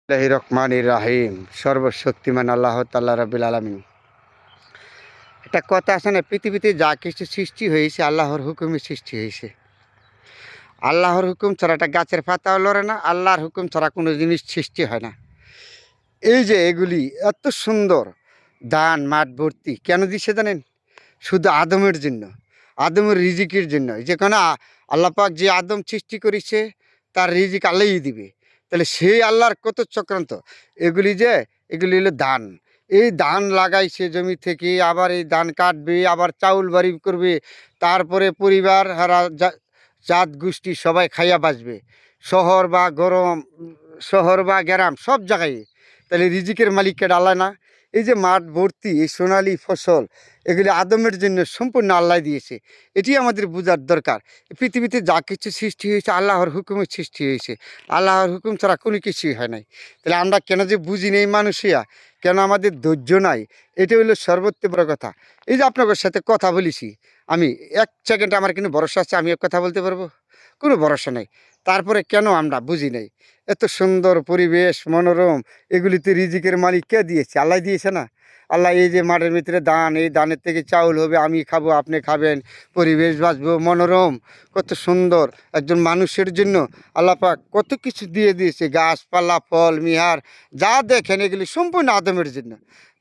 রহমানির রাহিম। সর্বশক্তিমান আল্লাহ তাআলা রাব্বিল আলামিন। একটা কথা আছে না, পৃথিবীতে যা কিছু সৃষ্টি হয়েছে আল্লাহর হুকুমে সৃষ্টি হয়েছে। আল্লাহর হুকুম ছাড়া একটা গাছের পাতাও লড়ে না, আল্লাহর হুকুম ছাড়া কোনো জিনিস সৃষ্টি হয় না। এই যে এগুলি এত সুন্দর ধান মাঠ ভর্তি কেন দিচ্ছে জানেন? শুধু আদমের জন্য, আদমের রিজিকের জন্য। যেখানে আল্লাহ পাক যে আদম সৃষ্টি করেছে তার রিজিক আল্লাহই দিবে। তাহলে সেই আল্লাহর কত চক্রান্ত। এগুলি হলো ধান। এই ধান লাগাইছে জমি থেকে, আবার এই ধান কাটবে, আবার চাউল বাড়ি করবে, তারপরে পরিবার হারা জাত গোষ্ঠী সবাই খাইয়া বাঁচবে। শহর বা গরম, শহর বা গ্রাম সব জায়গায়। তাহলে রিজিকের মালিককে আল্লাহ না? এই যে মাঠ ভর্তি এই সোনালি ফসল, এগুলি আদমের জন্য সম্পূর্ণ আল্লাহ দিয়েছে। এটি আমাদের বোঝার দরকার। পৃথিবীতে যা কিছু সৃষ্টি হয়েছে আল্লাহর হুকুমে সৃষ্টি হয়েছে। আল্লাহর হুকুম ছাড়া কোনো কিছুই হয় নাই। তাহলে আমরা কেন যে বুঝি নেই মানুষিয়া, কেন আমাদের ধৈর্য নাই, এটা হলো সর্বোচ্চ বড় কথা। এই যে আপনাদের সাথে কথা বলেছি, আমি 1 সেকেন্ড আমার কিন্তু ভরসা আছে আমি এক কথা বলতে পারবো? কোনো ভরসা নেই। তারপরে কেন আমরা বুঝি নাই? এত সুন্দর পরিবেশ, মনোরম, এগুলিতে রিজিকের মালিক কে দিয়েছে? আল্লাহ দিয়েছে না? আল্লাহ এই যে মাঠের ভিতরে ধান, এই ধানের থেকে চাউল হবে, আমি খাবো, আপনি খাবেন, পরিবেশ বাঁচবো, মনোরম, কত সুন্দর। একজন মানুষের জন্য আল্লাহ পাক কত কিছু দিয়ে দিয়েছে, গাছপালা, ফল, মিহার, যা দেখেন এগুলি সম্পূর্ণ আদমের জন্য।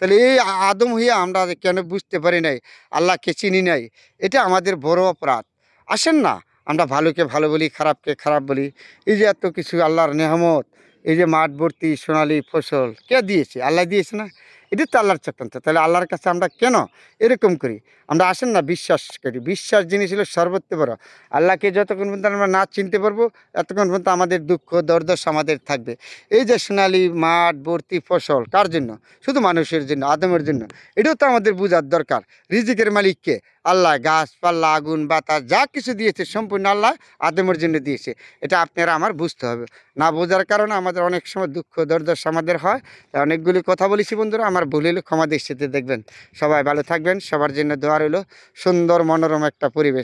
তাহলে এই আদম হইয়া আমরা কেন বুঝতে পারি নাই, আল্লাহকে চিনি নাই? এটা আমাদের বড় অপরাধ। আসেন না, আমরা ভালোকে ভালো বলি, খারাপকে খারাপ বলি। এই যে এত কিছু আল্লাহর নেহামত, এই যে মাঠ ভর্তি সোনালি ফসল কে দিয়েছে? আল্লাহ দিয়েছে না? এটা তো আল্লাহর চক্রান্ত। তাহলে আল্লাহর কাছে আমরা কেন এরকম করি? আমরা আসেন না বিশ্বাস করি। বিশ্বাস জিনিস হলো সর্বোচ্চ বড়। আল্লাহকে যতক্ষণ পর্যন্ত আমরা না চিনতে পারবো, এতক্ষণ পর্যন্ত আমাদের দুঃখ দর্দশা আমাদের থাকবে। এই যে সোনালি মাঠ ভর্তি ফসল কার জন্য? শুধু মানুষের জন্য, আদমের জন্য। এটাও তো আমাদের বোঝার দরকার। রিজিকের মালিককে আল্লাহ। গাছপালা, আগুন, বাতাস যা কিছু দিয়েছে সম্পূর্ণ আল্লাহ আদমের জন্য দিয়েছে। এটা আপনারা আমার বুঝতে হবে। না বোঝার কারণে আমাদের অনেক সময় দুঃখ দর্দশা আমাদের হয়। তাই অনেকগুলি কথা বলেছি বন্ধুরা, আমার ভুল হলে ক্ষমা দৃষ্টিতে দেখবেন। সবাই ভালো থাকবেন, সবার জন্য দোয়া রইল। সুন্দর মনোরম একটা পরিবেশ।